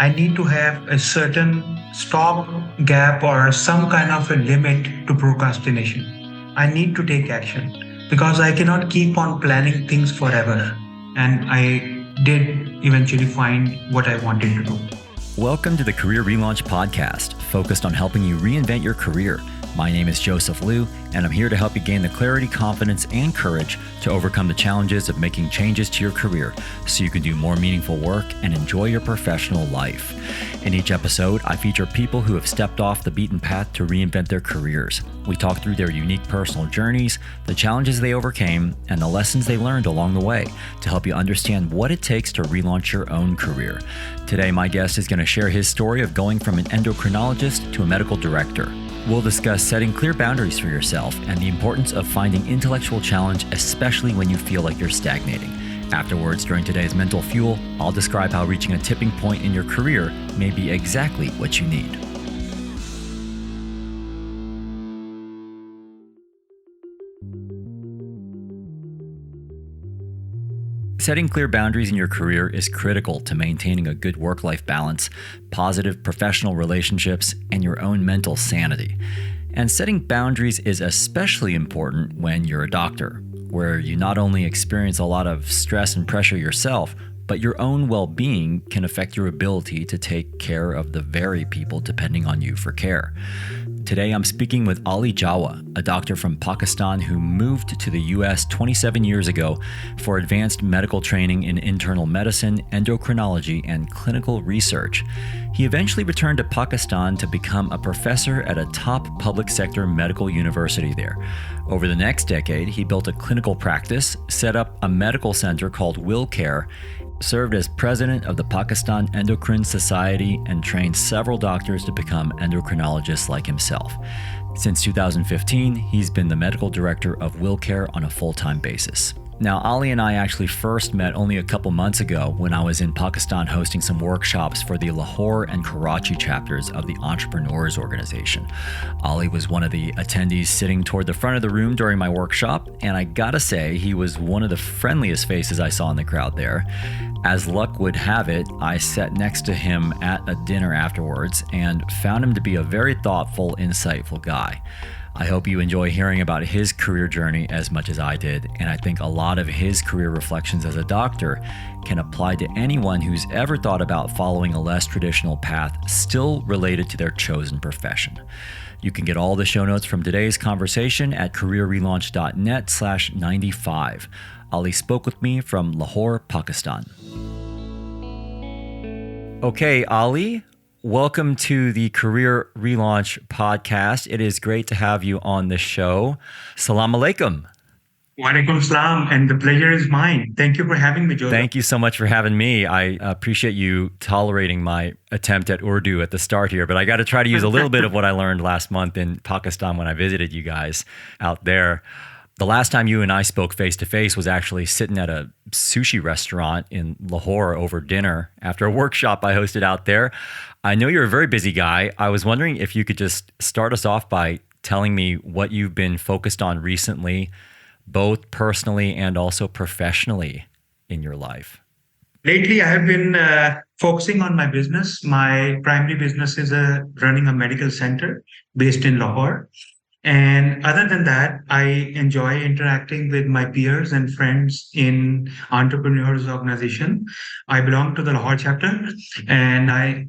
I need to have a certain stop gap or some kind of a limit to procrastination. I need to take action because I cannot keep on planning things forever. And I did eventually find what I wanted to do. Welcome to the Career Relaunch podcast, focused on helping you reinvent your career. My name is Joseph Liu, and I'm here to help you gain the clarity, confidence, and courage to overcome the challenges of making changes to your career so you can do more meaningful work and enjoy your professional life. In each episode, I feature people who have stepped off the beaten path to reinvent their careers. We talk through their unique personal journeys, the challenges they overcame, and the lessons they learned along the way to help you understand what it takes to relaunch your own career. Today, my guest is going to share his story of going from an endocrinologist to a medical director. We'll discuss setting clear boundaries for yourself and the importance of finding intellectual challenge, especially when you feel like you're stagnating. Afterwards, during today's Mental Fuel, I'll describe how reaching a tipping point in your career may be exactly what you need. Setting clear boundaries in your career is critical to maintaining a good work-life balance, positive professional relationships, and your own mental sanity. And setting boundaries is especially important when you're a doctor, where you not only experience a lot of stress and pressure yourself, but your own well-being can affect your ability to take care of the very people depending on you for care. Today, I'm speaking with Ali Jawa, a doctor from Pakistan who moved to the US 27 years ago for advanced medical training in internal medicine, endocrinology, and clinical research. He eventually returned to Pakistan to become a professor at a top public sector medical university there. Over the next decade, he built a clinical practice, set up a medical center called WillCare, served as president of the Pakistan Endocrine Society, and trained several doctors to become endocrinologists like himself. Since 2015, he's been the medical director of WillCare on a full-time basis. Now, Ali and I actually first met only a couple months ago when I was in Pakistan hosting some workshops for the Lahore and Karachi chapters of the Entrepreneurs Organization. Ali was one of the attendees sitting toward the front of the room during my workshop, and I gotta say, he was one of the friendliest faces I saw in the crowd there. As luck would have it, I sat next to him at a dinner afterwards and found him to be a very thoughtful, insightful guy. I hope you enjoy hearing about his career journey as much as I did, and I think a lot of his career reflections as a doctor can apply to anyone who's ever thought about following a less traditional path still related to their chosen profession. You can get all the show notes from today's conversation at careerrelaunch.net/95. Ali spoke with me from Lahore, Pakistan. Okay, Ali, welcome to the Career Relaunch podcast. It is great to have you on the show. Salam alaikum. Walaikum salam, and the pleasure is mine. Thank you for having me, Joseph. Thank you so much for having me. I appreciate you tolerating my attempt at Urdu at the start here, but I got to try to use a little bit of what I learned last month in Pakistan when I visited you guys out there. The last time you and I spoke face-to-face was actually sitting at a sushi restaurant in Lahore over dinner after a workshop I hosted out there. I know you're a very busy guy. I was wondering if you could just start us off by telling me what you've been focused on recently, both personally and also professionally in your life. Lately, I have been focusing on my business. My primary business is running a medical center based in Lahore. And other than that, I enjoy interacting with my peers and friends in Entrepreneurs Organization. I belong to the Lahore chapter, and I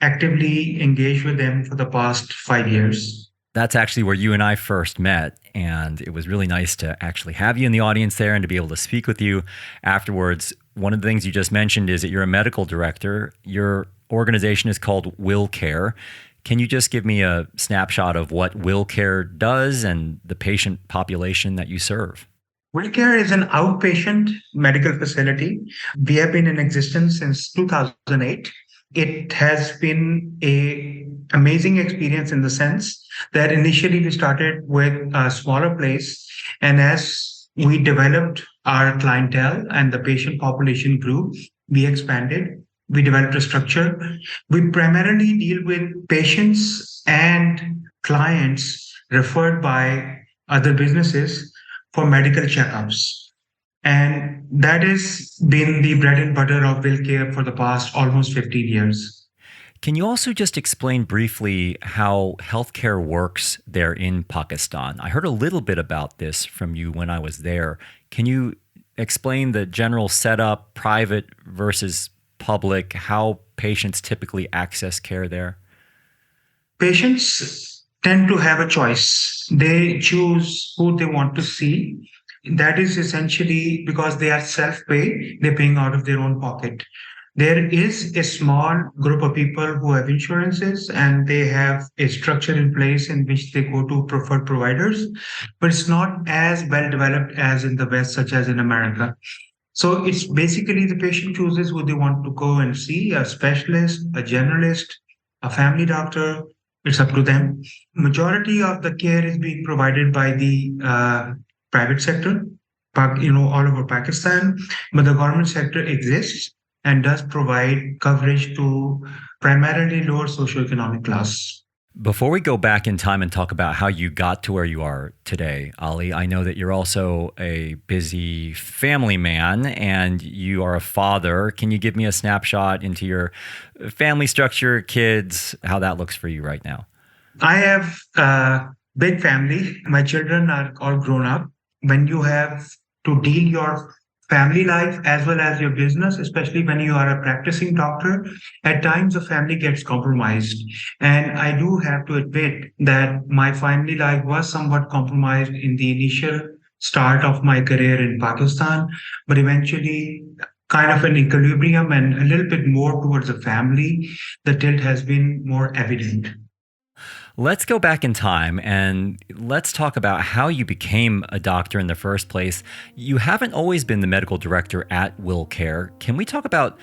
actively engage with them for the past 5 years. That's actually where you and I first met, and it was really nice to actually have you in the audience there and to be able to speak with you afterwards. One of the things you just mentioned is that you're a medical director. Your organization is called WillCare. Can you just give me a snapshot of what WillCare does and the patient population that you serve? WillCare is an outpatient medical facility. We have been in existence since 2008. It has been an amazing experience in the sense that initially we started with a smaller place, and as we developed our clientele and the patient population grew, we expanded. We developed a structure. We primarily deal with patients and clients referred by other businesses for medical checkups. And that has been the bread and butter of WillCare for the past almost 15 years. Can you also just explain briefly how healthcare works there in Pakistan? I heard a little bit about this from you when I was there. Can you explain the general setup, private versus public, how patients typically access care there? Patients tend to have a choice. They choose who they want to see. That is essentially because they are self-pay, they're paying out of their own pocket. There is a small group of people who have insurances and they have a structure in place in which they go to preferred providers, but it's not as well developed as in the West, such as in America. So it's basically the patient chooses who they want to go and see, a specialist, a generalist, a family doctor. It's up to them. Majority of the care is being provided by the private sector, all over Pakistan, but the government sector exists and does provide coverage to primarily lower socioeconomic class. Before we go back in time and talk about how you got to where you are today, Ali, I know that you're also a busy family man and you are a father. Can you give me a snapshot into your family structure, kids, how that looks for you right now? I have a big family. My children are all grown up. When you have to deal your family life as well as your business, especially when you are a practicing doctor, at times the family gets compromised. And I do have to admit that my family life was somewhat compromised in the initial start of my career in Pakistan, but eventually kind of an equilibrium and a little bit more towards the family, the tilt has been more evident. Let's go back in time and let's talk about how you became a doctor in the first place. You haven't always been the medical director at WillCare. Can we talk about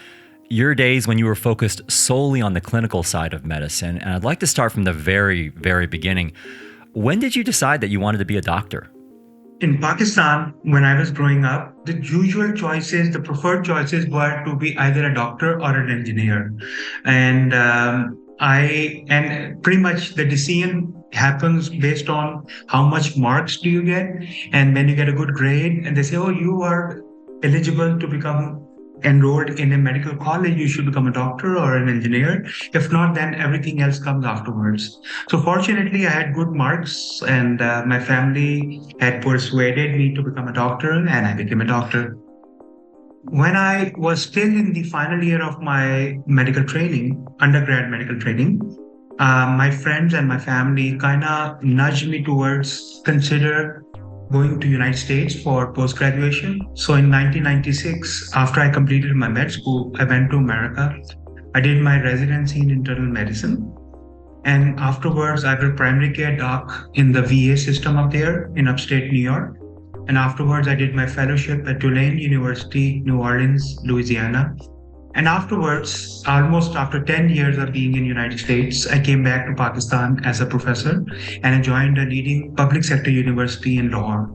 your days when you were focused solely on the clinical side of medicine? And I'd like to start from the very, very beginning. When did you decide that you wanted to be a doctor? In Pakistan, when I was growing up, the usual choices, the preferred choices were to be either a doctor or an engineer. And and pretty much the decision happens based on how much marks do you get. And when you get a good grade and they say, oh, you are eligible to become enrolled in a medical college, you should become a doctor or an engineer. If not, then everything else comes afterwards. So fortunately, I had good marks and my family had persuaded me to become a doctor and I became a doctor. When I was still in the final year of my medical training, undergrad medical training, my friends and my family kind of nudged me towards consider going to United States for post-graduation. So in 1996, after I completed my med school, I went to America. I did my residency in internal medicine. And afterwards, I was a primary care doc in the VA system up there in upstate New York. And afterwards, I did my fellowship at Tulane University, New Orleans, Louisiana. And afterwards, almost after 10 years of being in the United States, I came back to Pakistan as a professor and I joined a leading public sector university in Lahore.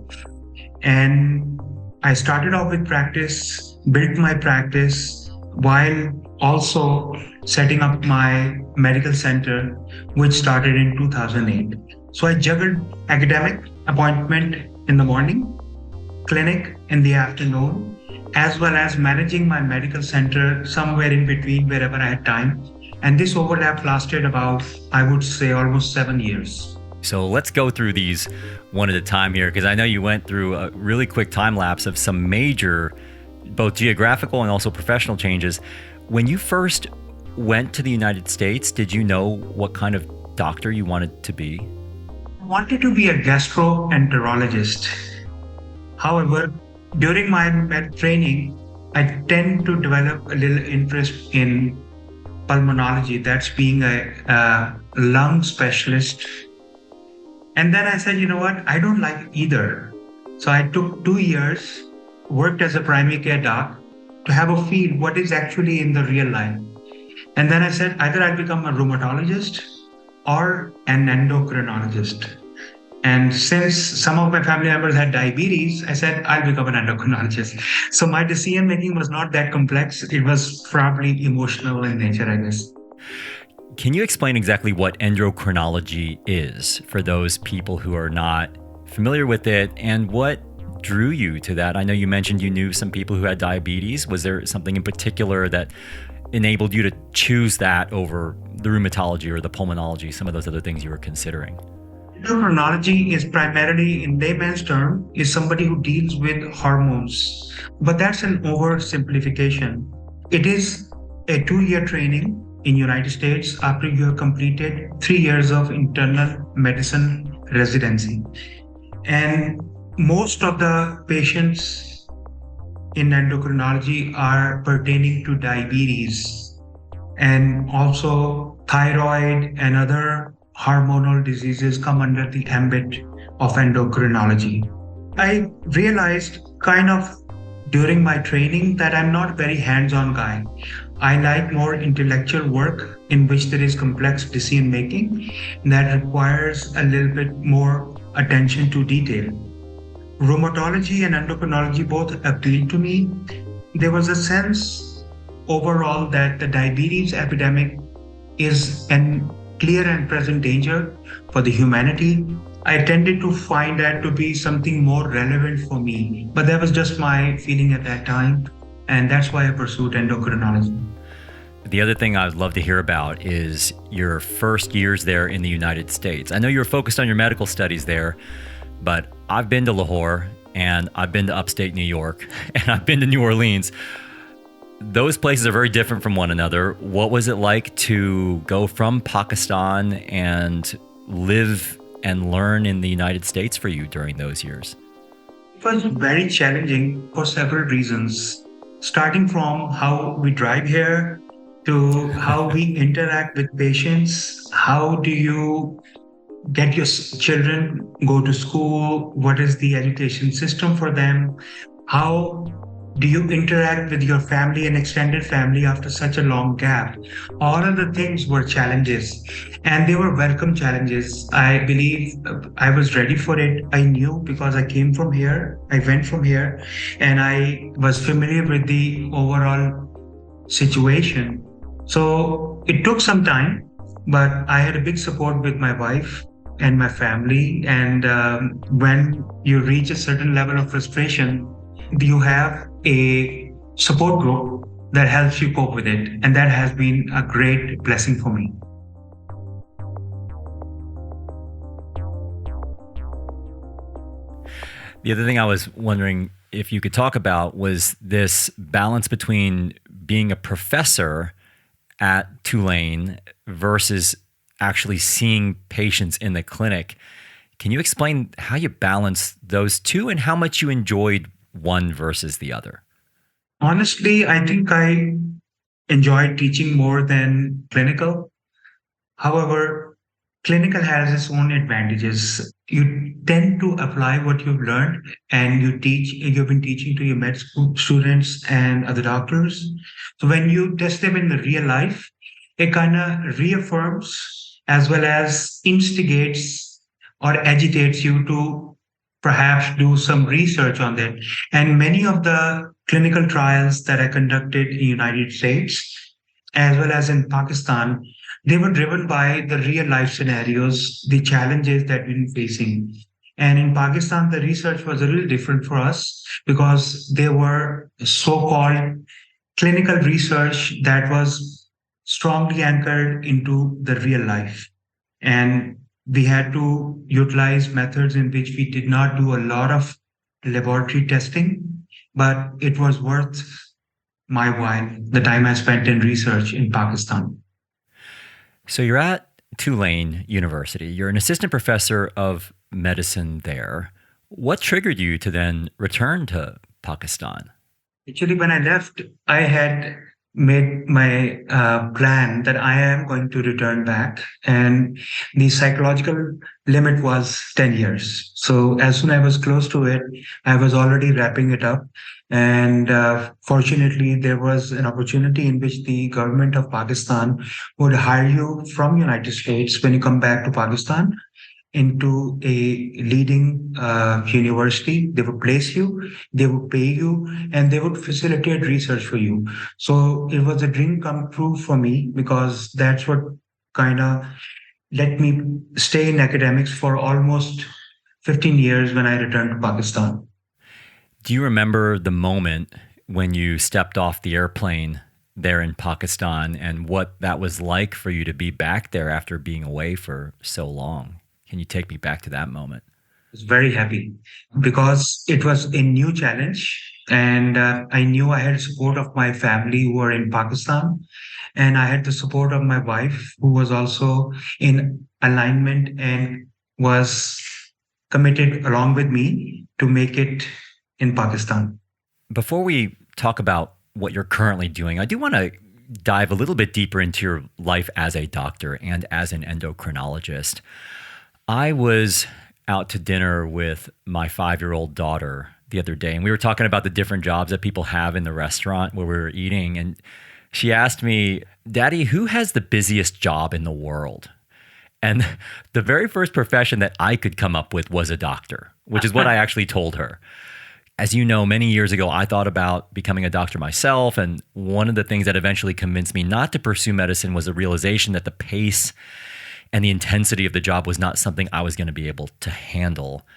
And I started off with practice, built my practice while also setting up my medical center, which started in 2008. So I juggled academic appointment in the morning, clinic in the afternoon, as well as managing my medical center somewhere in between wherever I had time. And this overlap lasted about, I would say, almost 7 years. So let's go through these one at a time here, because I know you went through a really quick time lapse of some major, both geographical and also professional changes. When you first went to the United States, did you know what kind of doctor you wanted to be? I wanted to be a gastroenterologist. However, during my med training, I tend to develop a little interest in pulmonology, that's being a lung specialist. And then I said, you know what, I don't like either. So I took 2 years, worked as a primary care doc to have a feel what is actually in the real life. And then I said, either I'll become a rheumatologist or an endocrinologist. And since some of my family members had diabetes, I said, I'll become an endocrinologist. So my decision making was not that complex. It was probably emotional in nature, I guess. Can you explain exactly what endocrinology is for those people who are not familiar with it, and what drew you to that? I know you mentioned you knew some people who had diabetes. Was there something in particular that enabled you to choose that over the rheumatology or the pulmonology, some of those other things you were considering? Endocrinology is primarily, in layman's term, is somebody who deals with hormones, but that's an oversimplification. It is a 2-year training in United States after you have completed 3 years of internal medicine residency. And most of the patients in endocrinology are pertaining to diabetes and also thyroid and other hormonal diseases come under the ambit of endocrinology. I realized kind of during my training that I'm not a very hands-on guy. I like more intellectual work in which there is complex decision making that requires a little bit more attention to detail. Rheumatology and endocrinology both appealed to me. There was a sense overall that the diabetes epidemic is an clear and present danger for the humanity. I tended to find that to be something more relevant for me, but that was just my feeling at that time, and that's why I pursued endocrinology. The other thing I'd love to hear about is your first years there in the United States. I know you were focused on your medical studies there, but I've been to Lahore and I've been to upstate New York and I've been to New Orleans. Those places are very different from one another. What was it like to go from Pakistan and live and learn in the United States for you during those years? It was very challenging for several reasons, starting from how we drive here to how we interact with patients. How do you get your children go to school? What is the education system for them? How do you interact with your family and extended family after such a long gap? All of the things were challenges, and they were welcome challenges. I believe I was ready for it. I knew because I came from here, I went from here, and I was familiar with the overall situation. So it took some time, but I had a big support with my wife and my family. And when you reach a certain level of frustration, you have a support group that helps you cope with it. And that has been a great blessing for me. The other thing I was wondering if you could talk about was this balance between being a professor at Tulane versus actually seeing patients in the clinic. Can you explain how you balance those two and how much you enjoyed one versus the other? Honestly, I think I enjoyed teaching more than clinical. However, clinical has its own advantages. You tend to apply what you've learned and you've been teaching to your med school students and other doctors. So when you test them in the real life, it kind of reaffirms as well as instigates or agitates you to perhaps do some research on that. And many of the clinical trials that I conducted in the United States, as well as in Pakistan, they were driven by the real life scenarios, the challenges that we've been facing. And in Pakistan, the research was a little different for us because they were so-called clinical research that was strongly anchored into the real life. And we had to utilize methods in which we did not do a lot of laboratory testing, but it was worth my while, the time I spent in research in Pakistan. So you're at Tulane University. You're an assistant professor of medicine there. What triggered you to then return to Pakistan? Actually, when I left, I had made my plan that I am going to return back, and the psychological limit was 10 years. So as soon as I was close to it, I was already wrapping it up. And fortunately, there was an opportunity in which the government of Pakistan would hire you from United States when you come back to Pakistan into a leading university. They would place you, they would pay you, and they would facilitate research for you. So it was a dream come true for me because that's what kind of let me stay in academics for almost 15 years when I returned to Pakistan. Do you remember the moment when you stepped off the airplane there in Pakistan and what that was like for you to be back there after being away for so long. Can you take me back to that moment? Was very happy because it was a new challenge. And I knew I had support of my family who were in Pakistan. And I had the support of my wife, who was also in alignment and was committed along with me to make it in Pakistan. Before we talk about what you're currently doing, I do want to dive a little bit deeper into your life as a doctor and as an endocrinologist. I was out to dinner with my 5-year-old daughter the other day, and we were talking about the different jobs that people have in the restaurant where we were eating. And she asked me, "Daddy, who has the busiest job in the world?" And the very first profession that I could come up with was a doctor, which is what I actually told her. As you know, many years ago, I thought about becoming a doctor myself. And one of the things that eventually convinced me not to pursue medicine was the realization that the pace and the intensity of the job was not something I was going to be able to handle.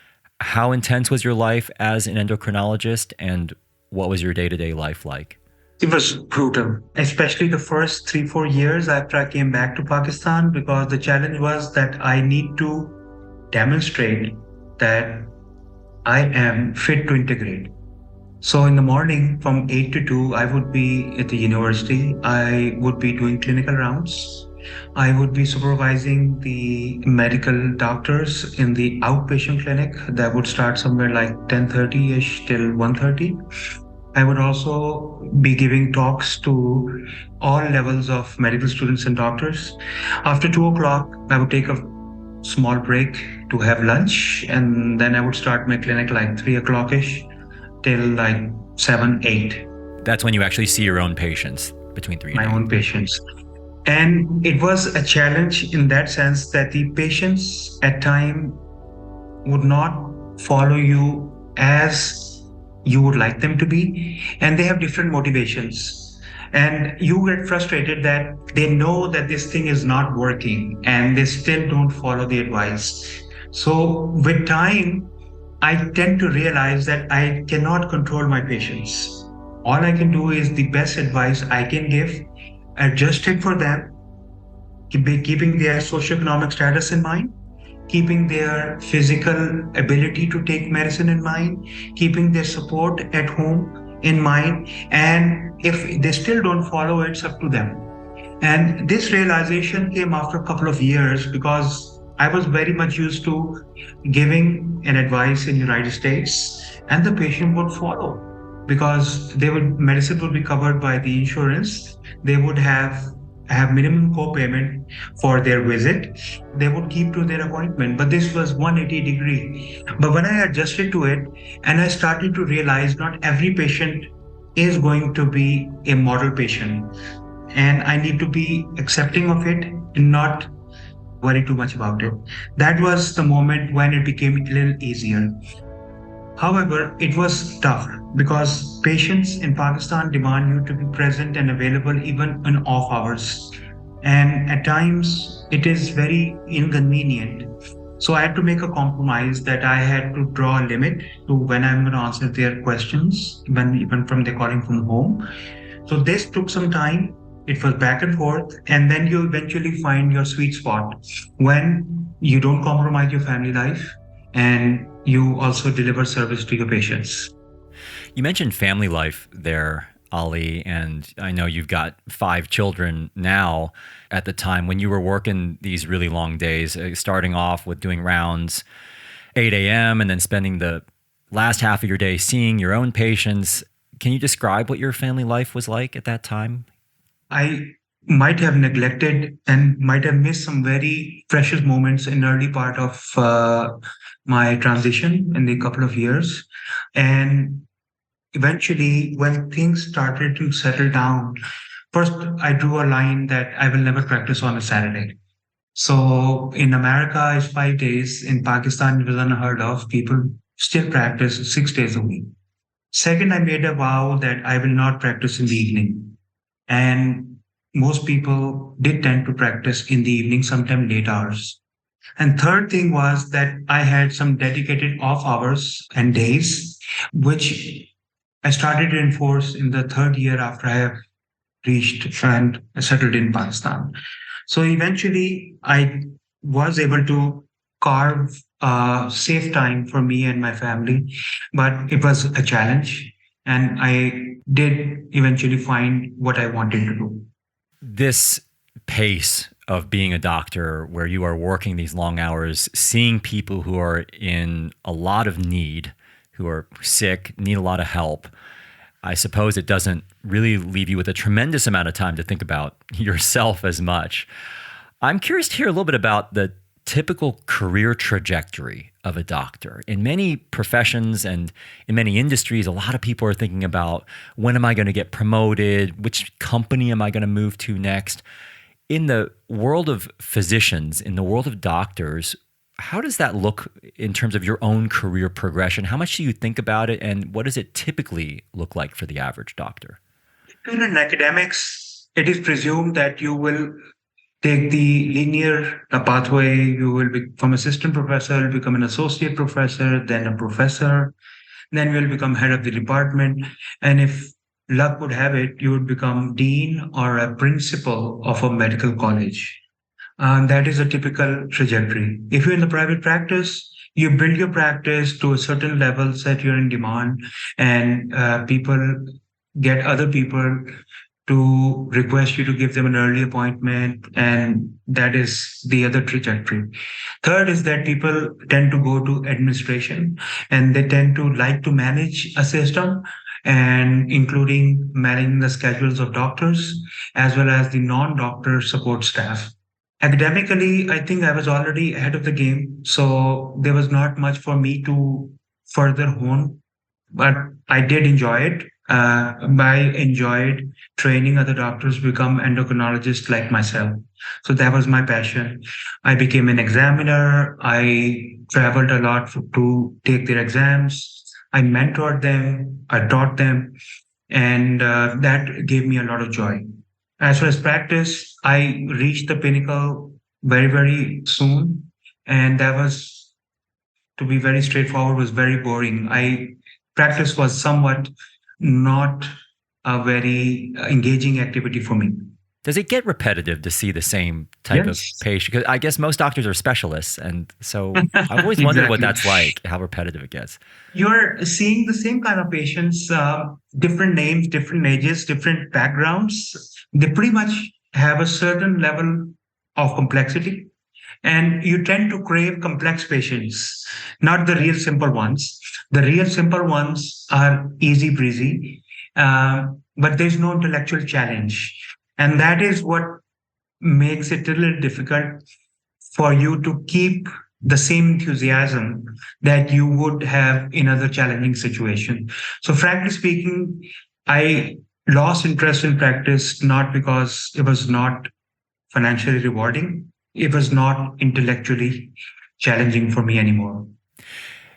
How intense was your life as an endocrinologist, and what was your day-to-day life like? It was brutal, especially the first 3, 4 years after I came back to Pakistan, because the challenge was that I need to demonstrate that I am fit to integrate. So in the morning from 8 to 2, I would be at the university. I would be doing clinical rounds. I would be supervising the medical doctors in the outpatient clinic that would start somewhere like 10:30ish till 1:30. I would also be giving talks to all levels of medical students and doctors. After 2 o'clock, I would take a small break to have lunch, and then I would start my clinic like 3 o'clock-ish till like 7, 8. That's when you actually see your own patients between 3 and My 8. own patients. And it was a challenge in that sense that the patients at time would not follow you as you would like them to be, and they have different motivations. And you get frustrated that they know that this thing is not working and they still don't follow the advice. So with time, I tend to realize that I cannot control my patients. All I can do is the best advice I can give, adjust it for them, keeping their socioeconomic status in mind, keeping their physical ability to take medicine in mind, keeping their support at home in mind. And if they still don't follow, it's up to them. And this realization came after a couple of years because I was very much used to giving an advice in the United States, and the patient would follow because medicine would be covered by the insurance. They would have minimum co-payment for their visit. They would keep to their appointment. But this was 180 degree. But when I adjusted to it and I started to realize not every patient is going to be a model patient, and I need to be accepting of it and not worry too much about it. That was the moment when it became a little easier. However, it was tough because patients in Pakistan demand you to be present and available even in off hours. And at times it is very inconvenient. So I had to make a compromise that I had to draw a limit to when I'm going to answer their questions, even from they calling from home. So this took some time. It was back and forth. And then you eventually find your sweet spot when you don't compromise your family life and you also deliver service to your patients. You mentioned family life there, Ali, and I know you've got 5 children now. At the time when you were working these really long days, starting off with doing rounds 8 a.m. and then spending the last half of your day seeing your own patients, can you describe what your family life was like at that time? I might have neglected and might have missed some very precious moments in early part of my transition in the couple of years. And eventually, when things started to settle down, first I drew a line that I will never practice on a Saturday. So in America, it's 5 days. In Pakistan, it was unheard of. People still practice 6 days a week. Second, I made a vow that I will not practice in the evening. And most people did tend to practice in the evening, sometimes late hours. And third thing was that I had some dedicated off hours and days, which I started to enforce in the third year after I have reached and settled in Pakistan. So eventually, I was able to carve safe time for me and my family, but it was a challenge, and I did eventually find what I wanted to do. This pace of being a doctor, where you are working these long hours, seeing people who are in a lot of need, who are sick, need a lot of help, I suppose it doesn't really leave you with a tremendous amount of time to think about yourself as much. I'm curious to hear a little bit about the typical career trajectory of a doctor. In many professions and in many industries, a lot of people are thinking about, when am I going to get promoted? Which company am I going to move to next? In the world of physicians, in the world of doctors, how does that look in terms of your own career progression? How much do you think about it, and what does it typically look like for the average doctor? In academics, it is presumed that you will take the linear pathway. You will become assistant professor, become an associate professor, then a professor, then you will become head of the department. And if luck would have it, you would become dean or a principal of a medical college. That is a typical trajectory. If you're in the private practice, you build your practice to a certain level, that you're in demand, and people get other people to request you to give them an early appointment, and that is the other trajectory. Third is that people tend to go to administration, and they tend to like to manage a system, and including managing the schedules of doctors as well as the non-doctor support staff. Academically, I think I was already ahead of the game, so there was not much for me to further hone, but I did enjoy it. I enjoyed training other doctors to become endocrinologists like myself. So that was my passion. I became an examiner. I traveled a lot to take their exams. I mentored them. I taught them. And that gave me a lot of joy. As far as practice, I reached the pinnacle very, very soon. And that was, to be very straightforward, was very boring. Practice was somewhat not a very engaging activity for me. Does it get repetitive to see the same type of Yes. patient? Because I guess most doctors are specialists. And so I've always wondered what Exactly. that's like, how repetitive it gets. You're seeing the same kind of patients, different names, different ages, different backgrounds. They pretty much have a certain level of complexity. And you tend to crave complex patients, not the real simple ones. The real simple ones are easy breezy, but there's no intellectual challenge. And that is what makes it a little difficult for you to keep the same enthusiasm that you would have in other challenging situations. So, frankly speaking, I lost interest in practice not because it was not financially rewarding, it was not intellectually challenging for me anymore.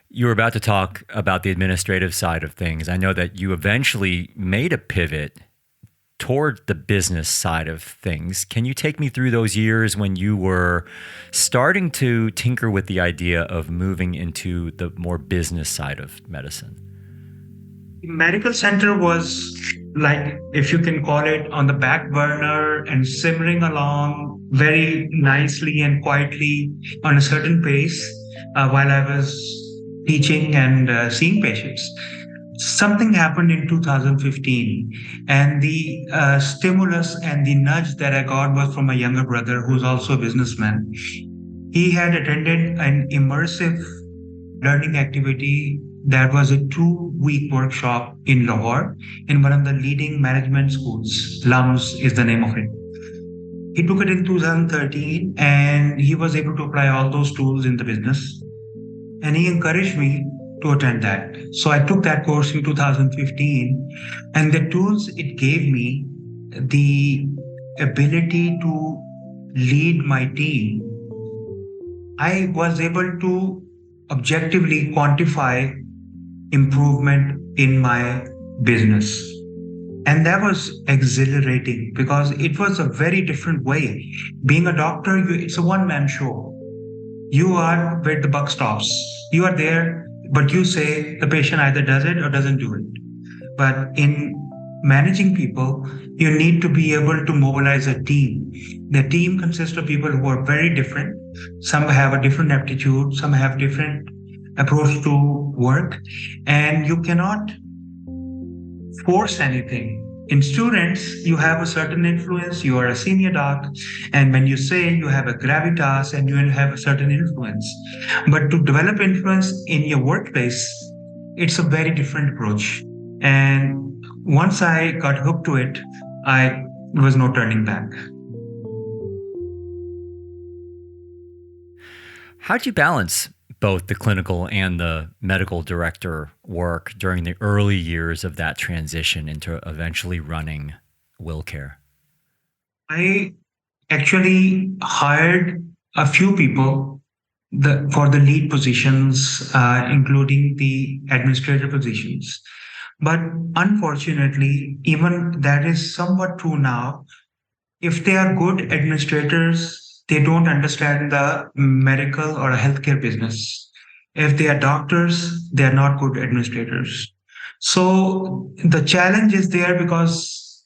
You were about to talk about the administrative side of things. I know that you eventually made a pivot toward the business side of things. Can you take me through those years when you were starting to tinker with the idea of moving into the more business side of medicine? Medical center was, like, if you can call it, on the back burner and simmering along very nicely and quietly on a certain pace while I was teaching and seeing patients. Something happened in 2015, and the stimulus and the nudge that I got was from my younger brother, who's also a businessman. He had attended an immersive learning activity that was a 2 week workshop in Lahore in one of the leading management schools. LUMS is the name of it. He took it in 2013, and he was able to apply all those tools in the business. And he encouraged me to attend that. So I took that course in 2015, and the tools it gave me, the ability to lead my team, I was able to objectively quantify improvement in my business. And that was exhilarating because it was a very different way. Being a doctor, it's a one man show. You are where the buck stops. You are there, but you say the patient either does it or doesn't do it. But in managing people, you need to be able to mobilize a team. The team consists of people who are very different. Some have a different aptitude, some have different approach to work, and you cannot force anything. In students, you have a certain influence, you are a senior doc, and when you say you have a gravitas and you have a certain influence. But to develop influence in your workplace, it's a very different approach. And once I got hooked to it, I was no turning back. How'd you balance both the clinical and the medical director work during the early years of that transition into eventually running WillCare? I actually hired a few people for the lead positions, including the administrative positions. But unfortunately, even that is somewhat true now. If they are good administrators, they don't understand the medical or healthcare business. If they are doctors, they are not good administrators. So the challenge is there because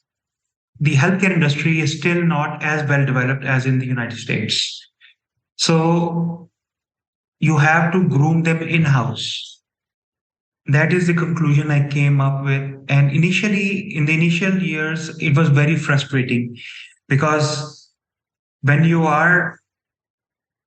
the healthcare industry is still not as well developed as in the United States. So you have to groom them in-house. That is the conclusion I came up with. And initially, in the initial years, it was very frustrating because when you are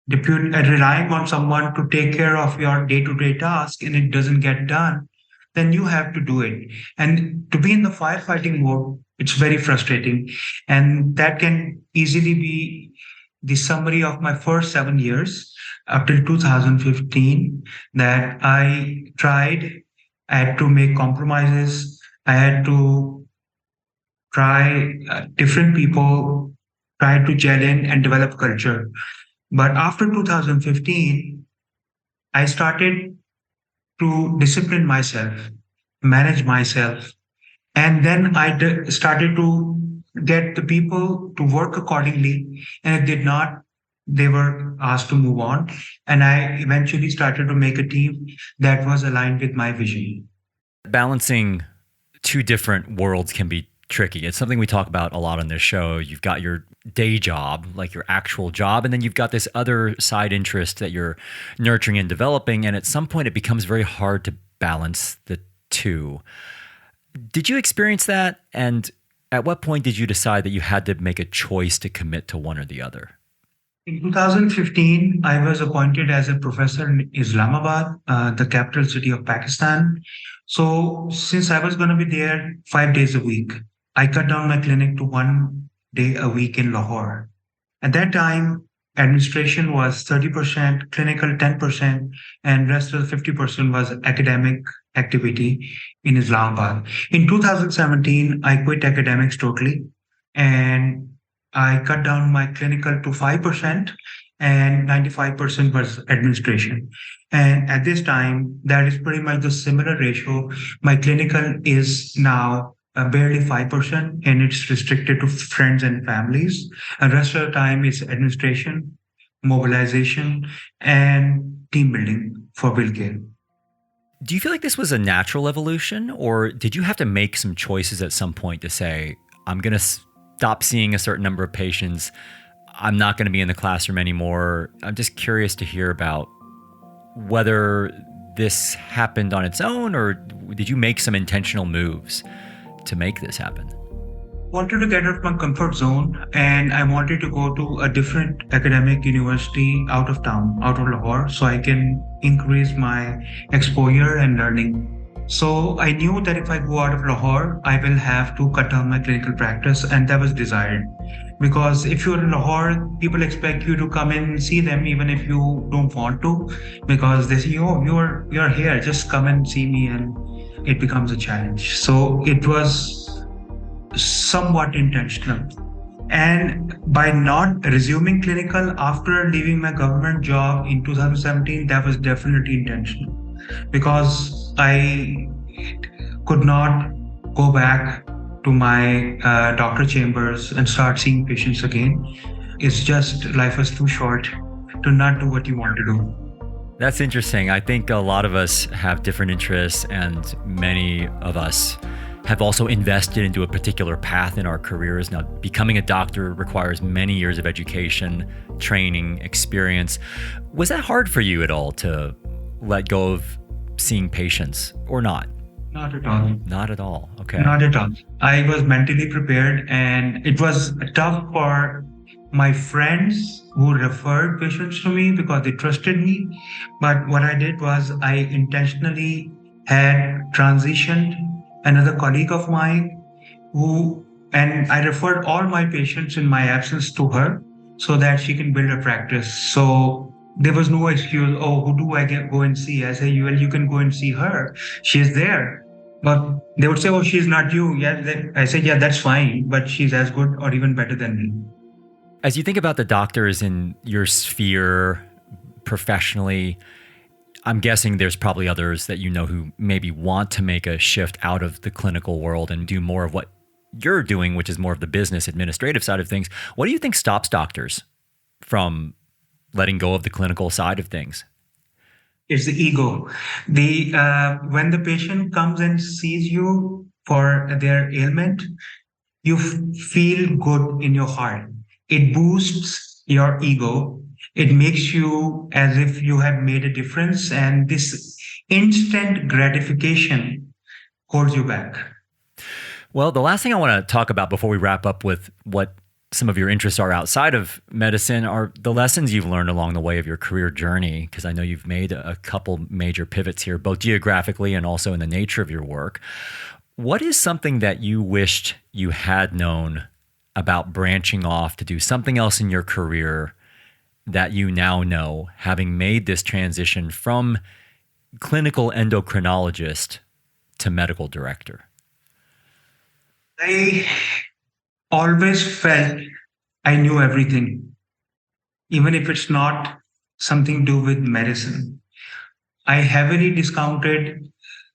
relying on someone to take care of your day-to-day task and it doesn't get done, then you have to do it. And to be in the firefighting mode, it's very frustrating. And that can easily be the summary of my first 7 years up till 2015 that I tried. I had to make compromises. I had to try different people, try to gel in and develop culture. But after 2015, I started to discipline myself, manage myself. And then I started to get the people to work accordingly. And if did not, they were asked to move on. And I eventually started to make a team that was aligned with my vision. Balancing two different worlds can be tricky. It's something we talk about a lot on this show. You've got your day job, like your actual job, and then you've got this other side interest that you're nurturing and developing. And at some point, it becomes very hard to balance the two. Did you experience that? And at what point did you decide that you had to make a choice to commit to one or the other? In 2015, I was appointed as a professor in Islamabad, the capital city of Pakistan. So since I was going to be there 5 days a week, I cut down my clinic to 1 day a week in Lahore. At that time, administration was 30%, clinical 10%, and rest of the 50% was academic activity in Islamabad. In 2017, I quit academics totally, and I cut down my clinical to 5%, and 95% was administration. And at this time, that is pretty much the similar ratio. My clinical is now barely 5%, and it's restricted to friends and families. And the rest of the time is administration, mobilization, and team building for WillCare. Do you feel like this was a natural evolution, or did you have to make some choices at some point to say, I'm going to stop seeing a certain number of patients, I'm not going to be in the classroom anymore? I'm just curious to hear about whether this happened on its own, or did you make some intentional moves to make this happen? Wanted to get out of my comfort zone, and I wanted to go to a different academic university out of town, out of Lahore, so I can increase my exposure and learning. So I knew that if I go out of Lahore, I will have to cut down my clinical practice, and that was desired. Because if you're in Lahore, people expect you to come in and see them even if you don't want to, because they say, oh, you're here, just come and see me, and it becomes a challenge. So it was somewhat intentional. And by not resuming clinical after leaving my government job in 2017, that was definitely intentional, because I could not go back to my doctor chambers and start seeing patients again. It's just life was too short to not do what you want to do. That's interesting. I think a lot of us have different interests, and many of us have also invested into a particular path in our careers. Now, becoming a doctor requires many years of education, training, experience. Was that hard for you at all to let go of seeing patients or not? Not at all. Not at all. Okay. Not at all. I was mentally prepared, and it was tough for my friends who referred patients to me because they trusted me. But what I did was I intentionally had transitioned another colleague of mine and I referred all my patients in my absence to her so that she can build a practice. So there was no excuse, oh, who do I go and see? I say, well, you can go and see her. She's there. But they would say, oh, she's not you. Yeah, I said, yeah, that's fine, but she's as good or even better than me. As you think about the doctors in your sphere professionally, I'm guessing there's probably others that you know who maybe want to make a shift out of the clinical world and do more of what you're doing, which is more of the business administrative side of things. What do you think stops doctors from letting go of the clinical side of things? It's the ego. When the patient comes and sees you for their ailment, you feel good in your heart. It boosts your ego. It makes you as if you have made a difference, and this instant gratification holds you back. Well, the last thing I want to talk about before we wrap up with what some of your interests are outside of medicine are the lessons you've learned along the way of your career journey, because I know you've made a couple major pivots here, both geographically and also in the nature of your work. What is something that you wished you had known about branching off to do something else in your career that you now know, having made this transition from clinical endocrinologist to medical director? I always felt I knew everything, even if it's not something to do with medicine. I heavily discounted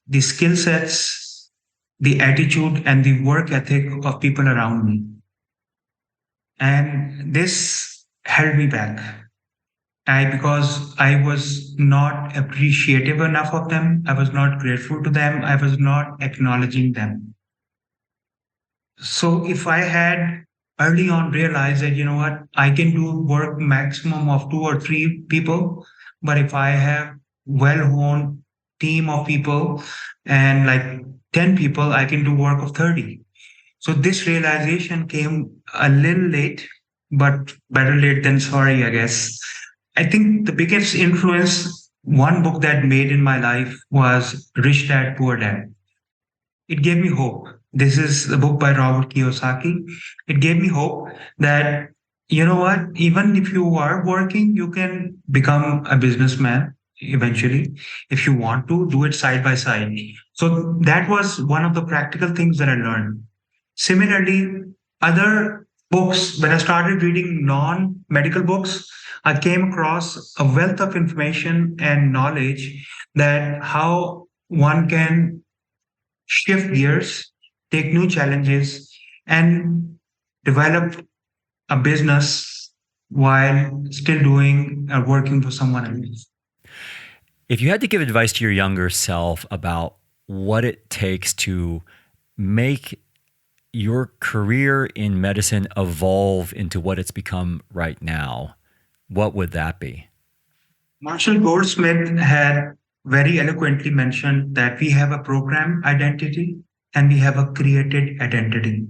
the skill sets, the attitude, and the work ethic of people around me. And this held me back. Because I was not appreciative enough of them, I was not grateful to them, I was not acknowledging them. So if I had early on realized that, you know what, I can do work maximum of 2 or 3 people, but if I have well-honed team of people and like 10 people, I can do work of 30. So this realization came a little late, but better late than sorry, I guess. I think the biggest influence, one book that made in my life was Rich Dad, Poor Dad. It gave me hope. This is a book by Robert Kiyosaki. It gave me hope that, you know what, even if you are working, you can become a businessman eventually. If you want to, do it side by side. So that was one of the practical things that I learned. Similarly, other books, when I started reading non-medical books, I came across a wealth of information and knowledge that how one can shift gears, take new challenges, and develop a business while still doing or working for someone else. If you had to give advice to your younger self about what it takes to make your career in medicine evolve into what it's become right now, what would that be? Marshall Goldsmith had very eloquently mentioned that we have a program identity and we have a created identity.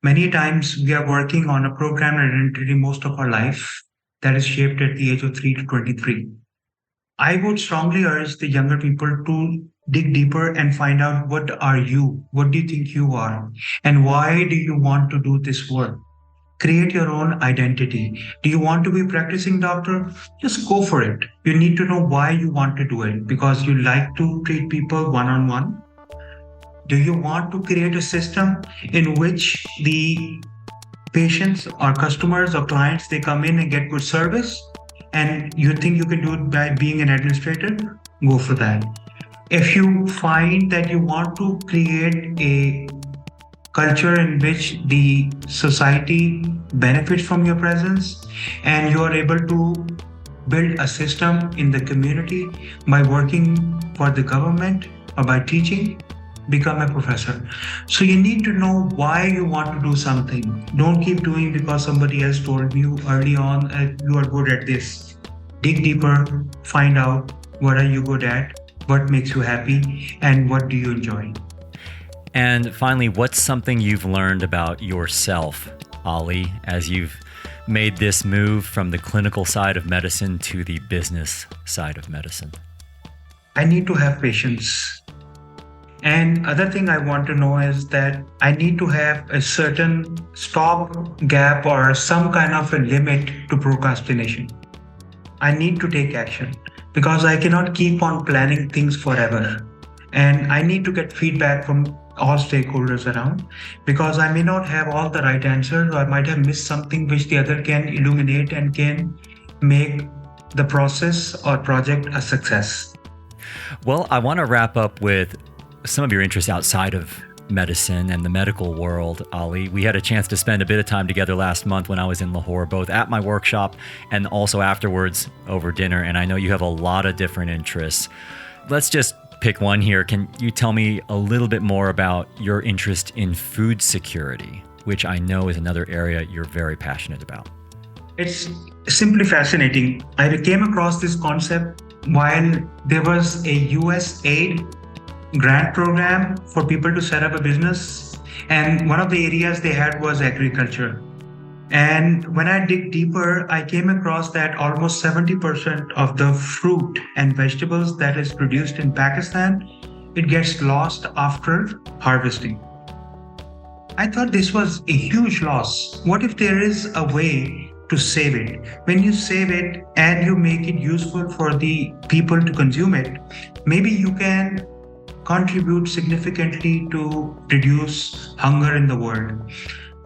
Many times we are working on a program identity most of our life that is shaped at the age of 3 to 23. I would strongly urge the younger people to dig deeper and find out what are you? What do you think you are? And why do you want to do this work? Create your own identity. Do you want to be a practicing doctor? Just go for it. You need to know why you want to do it, because you like to treat people one-on-one. Do you want to create a system in which the patients or customers or clients, they come in and get good service, and you think you can do it by being an administrator? Go for that. If you find that you want to create a culture in which the society benefits from your presence and you are able to build a system in the community by working for the government or by teaching, become a professor. So you need to know why you want to do something. Don't keep doing because somebody else told you early on you are good at this. Dig deeper, find out what are you good at, what makes you happy, and what do you enjoy. And finally, what's something you've learned about yourself, Ali, as you've made this move from the clinical side of medicine to the business side of medicine? I need to have patience. And other thing I want to know is that I need to have a certain stop gap or some kind of a limit to procrastination. I need to take action because I cannot keep on planning things forever. And I need to get feedback from all stakeholders around because I may not have all the right answers, or I might have missed something which the other can illuminate and can make the process or project a success. Well, I want to wrap up with some of your interests outside of medicine and the medical world, Ali. We had a chance to spend a bit of time together last month when I was in Lahore, both at my workshop and also afterwards over dinner. And I know you have a lot of different interests. Let's just pick one here. Can you tell me a little bit more about your interest in food security, which I know is another area you're very passionate about? It's simply fascinating. I came across this concept while there was a US aid grant program for people to set up a business. And one of the areas they had was agriculture. And when I dig deeper, I came across that almost 70% of the fruit and vegetables that is produced in Pakistan, it gets lost after harvesting. I thought this was a huge loss. What if there is a way to save it? When you save it and you make it useful for the people to consume it, maybe you can contribute significantly to reduce hunger in the world.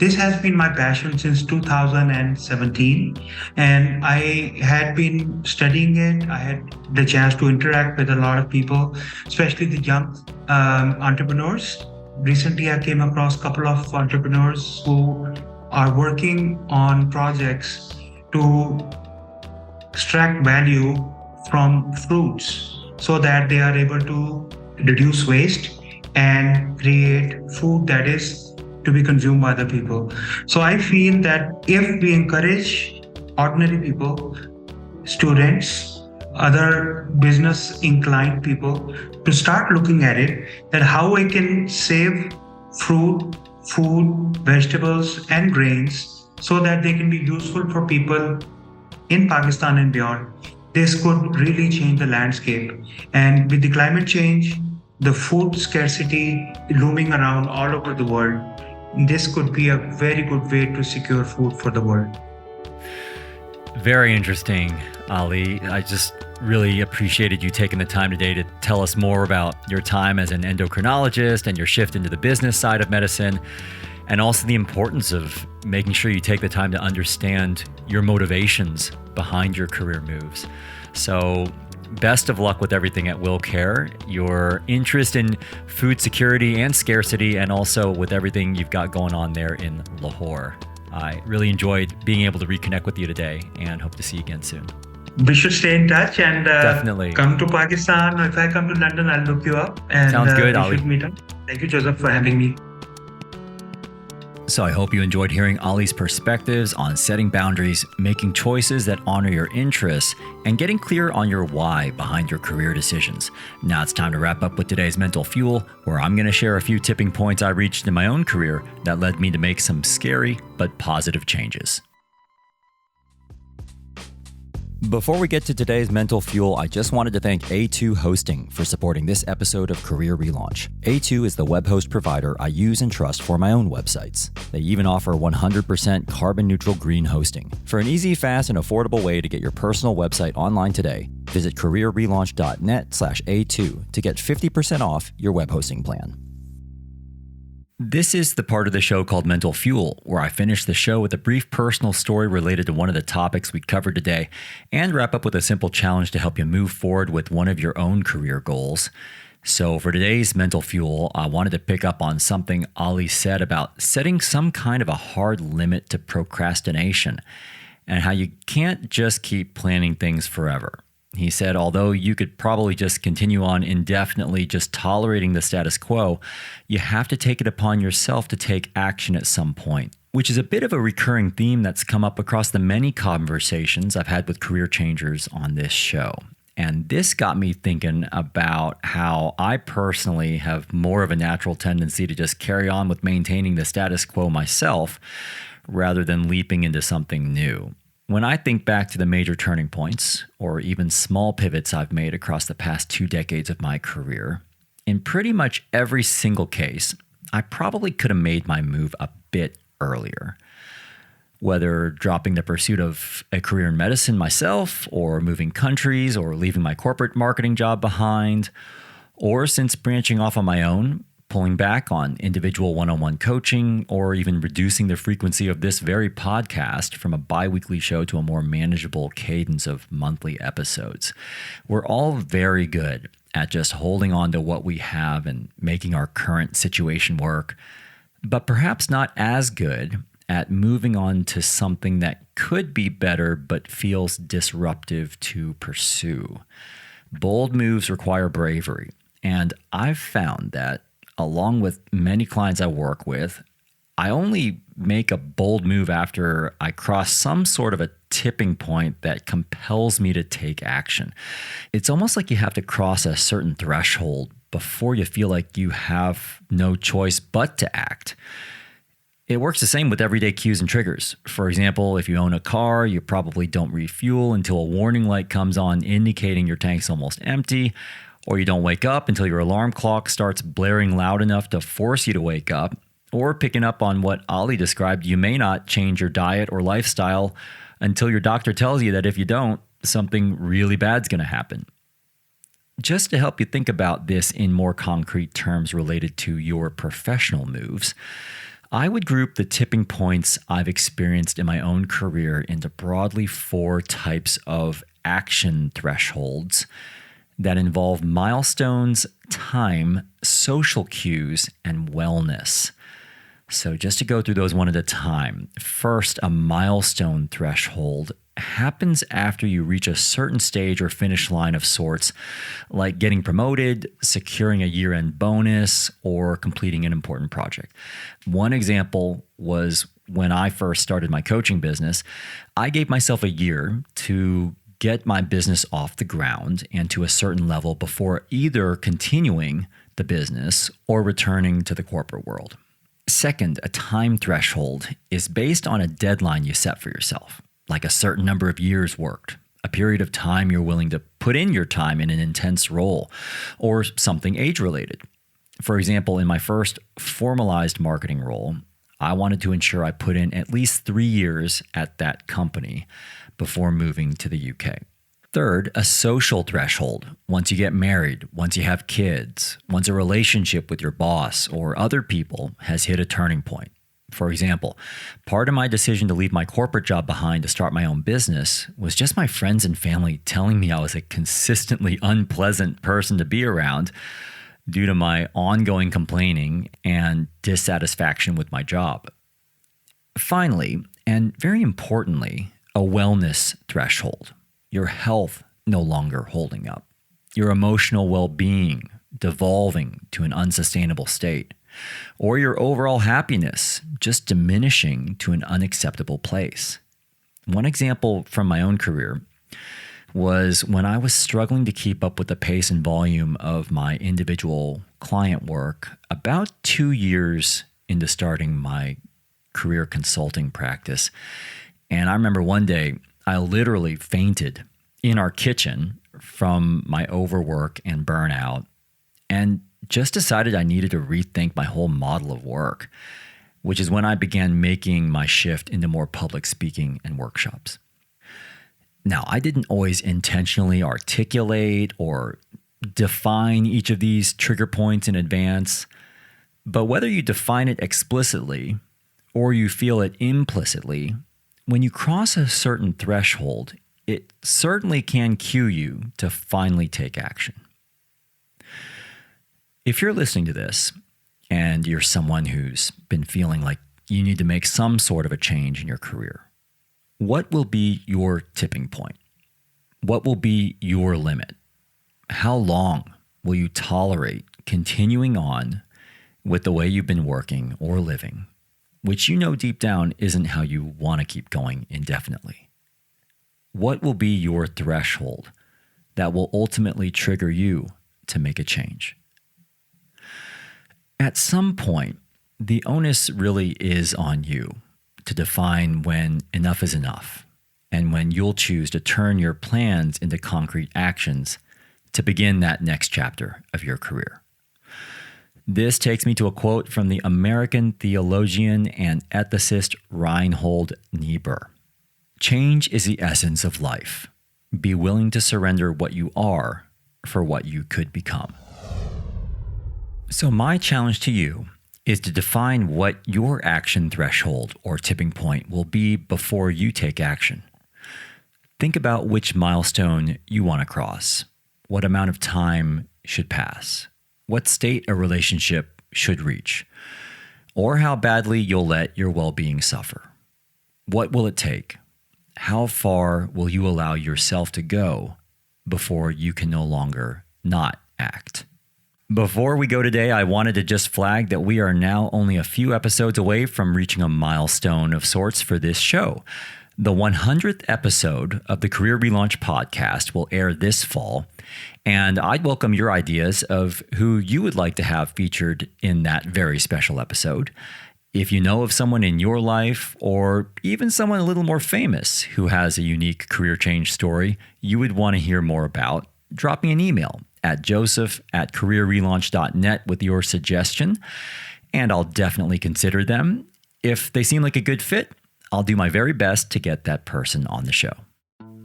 This has been my passion since 2017, and I had been studying it. I had the chance to interact with a lot of people, especially the young entrepreneurs. Recently, I came across a couple of entrepreneurs who are working on projects to extract value from fruits so that they are able to reduce waste and create food that is to be consumed by the people. So I feel that if we encourage ordinary people, students, other business inclined people to start looking at it, that how I can save fruit, food, vegetables, and grains so that they can be useful for people in Pakistan and beyond, this could really change the landscape. And with the climate change, the food scarcity looming around all over the world, this could be a very good way to secure food for the world. Very interesting, Ali. I just really appreciated you taking the time today to tell us more about your time as an endocrinologist and your shift into the business side of medicine, and also the importance of making sure you take the time to understand your motivations behind your career moves. So best of luck with everything at WillCare, your interest in food security and scarcity, and also with everything you've got going on there in Lahore. I really enjoyed being able to reconnect with you today and hope to see you again soon. We should stay in touch and definitely come to Pakistan. If I come to London, I'll look you up. And sounds good, we Ali. should meet up. Thank you, Joseph, for having me. So I hope you enjoyed hearing Ali's perspectives on setting boundaries, making choices that honor your interests, and getting clear on your why behind your career decisions. Now it's time to wrap up with today's Mental Fuel, where I'm going to share a few tipping points I reached in my own career that led me to make some scary but positive changes. Before we get to today's Mental Fuel, I just wanted to thank A2 Hosting for supporting this episode of Career Relaunch. A2 is the web host provider I use and trust for my own websites. They even offer 100% carbon-neutral green hosting. For an easy, fast, and affordable way to get your personal website online today, visit careerrelaunch.net/A2 to get 50% off your web hosting plan. This is the part of the show called Mental Fuel, where I finish the show with a brief personal story related to one of the topics we covered today, and wrap up with a simple challenge to help you move forward with one of your own career goals. So for today's Mental Fuel, I wanted to pick up on something Ali said about setting some kind of a hard limit to procrastination, and how you can't just keep planning things forever. He said, although you could probably just continue on indefinitely just tolerating the status quo, you have to take it upon yourself to take action at some point, which is a bit of a recurring theme that's come up across the many conversations I've had with career changers on this show. And this got me thinking about how I personally have more of a natural tendency to just carry on with maintaining the status quo myself rather than leaping into something new. When I think back to the major turning points or even small pivots I've made across the past 2 decades of my career, in pretty much every single case, I probably could have made my move a bit earlier. Whether dropping the pursuit of a career in medicine myself, or moving countries, or leaving my corporate marketing job behind, or since branching off on my own, pulling back on individual one-on-one coaching, or even reducing the frequency of this very podcast from a bi-weekly show to a more manageable cadence of monthly episodes. We're all very good at just holding on to what we have and making our current situation work, but perhaps not as good at moving on to something that could be better but feels disruptive to pursue. Bold moves require bravery, and I've found that along with many clients I work with, I only make a bold move after I cross some sort of a tipping point that compels me to take action. It's almost like you have to cross a certain threshold before you feel like you have no choice but to act. It works the same with everyday cues and triggers. For example, if you own a car, you probably don't refuel until a warning light comes on indicating your tank's almost empty, or you don't wake up until your alarm clock starts blaring loud enough to force you to wake up, or picking up on what Ali described, you may not change your diet or lifestyle until your doctor tells you that if you don't, something really bad's going to happen. Just to help you think about this in more concrete terms related to your professional moves, I would group the tipping points I've experienced in my own career into broadly 4 types of action thresholds that involve milestones, time, social cues, and wellness. So just to go through those one at a time. First, a milestone threshold happens after you reach a certain stage or finish line of sorts, like getting promoted, securing a year-end bonus, or completing an important project. One example was when I first started my coaching business. I gave myself a year to get my business off the ground and to a certain level before either continuing the business or returning to the corporate world. Second, a time threshold is based on a deadline you set for yourself, like a certain number of years worked, a period of time you're willing to put in your time in an intense role, or something age-related. For example, in my first formalized marketing role, I wanted to ensure I put in at least 3 years at that company before moving to the UK. Third, a social threshold. Once you get married, once you have kids, once a relationship with your boss or other people has hit a turning point. For example, part of my decision to leave my corporate job behind to start my own business was just my friends and family telling me I was a consistently unpleasant person to be around due to my ongoing complaining and dissatisfaction with my job. Finally, and very importantly, a wellness threshold. Your health no longer holding up. Your emotional well-being devolving to an unsustainable state. Or your overall happiness just diminishing to an unacceptable place. One example from my own career was when I was struggling to keep up with the pace and volume of my individual client work about 2 years into starting my career consulting practice. And I remember one day I literally fainted in our kitchen from my overwork and burnout, and just decided I needed to rethink my whole model of work, which is when I began making my shift into more public speaking and workshops. Now, I didn't always intentionally articulate or define each of these trigger points in advance, but whether you define it explicitly or you feel it implicitly, when you cross a certain threshold, it certainly can cue you to finally take action. If you're listening to this and you're someone who's been feeling like you need to make some sort of a change in your career, what will be your tipping point? What will be your limit? How long will you tolerate continuing on with the way you've been working or living, which you know deep down isn't how you want to keep going indefinitely? What will be your threshold that will ultimately trigger you to make a change? At some point, the onus really is on you to define when enough is enough and when you'll choose to turn your plans into concrete actions to begin that next chapter of your career. This takes me to a quote from the American theologian and ethicist Reinhold Niebuhr. Change is the essence of life. Be willing to surrender what you are for what you could become. So my challenge to you is to define what your action threshold or tipping point will be before you take action. Think about which milestone you want to cross, what amount of time should pass, what state a relationship should reach, or how badly you'll let your well-being suffer. What will it take? How far will you allow yourself to go before you can no longer not act? Before we go today, I wanted to just flag that we are now only a few episodes away from reaching a milestone of sorts for this show. The 100th episode of the Career Relaunch podcast will air this fall, and I'd welcome your ideas of who you would like to have featured in that very special episode. If you know of someone in your life, or even someone a little more famous who has a unique career change story you would want to hear more about, drop me an email at joseph@careerrelaunch.net with your suggestion, and I'll definitely consider them. If they seem like a good fit, I'll do my very best to get that person on the show.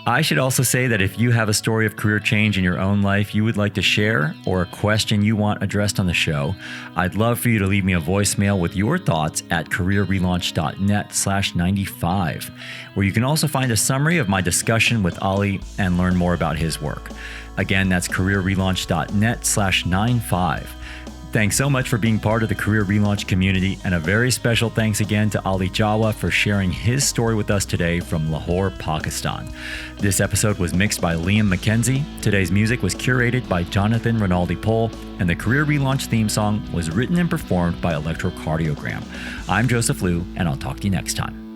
I should also say that if you have a story of career change in your own life you would like to share, or a question you want addressed on the show, I'd love for you to leave me a voicemail with your thoughts at careerrelaunch.net/95, where you can also find a summary of my discussion with Ali and learn more about his work. Again, that's careerrelaunch.net/95. Thanks so much for being part of the Career Relaunch community, and a very special thanks again to Ali Jawa for sharing his story with us today from Lahore, Pakistan. This episode was mixed by Liam McKenzie. Today's music was curated by Jonathan Rinaldi Pohl, and the Career Relaunch theme song was written and performed by Electrocardiogram. I'm Joseph Liu, and I'll talk to you next time.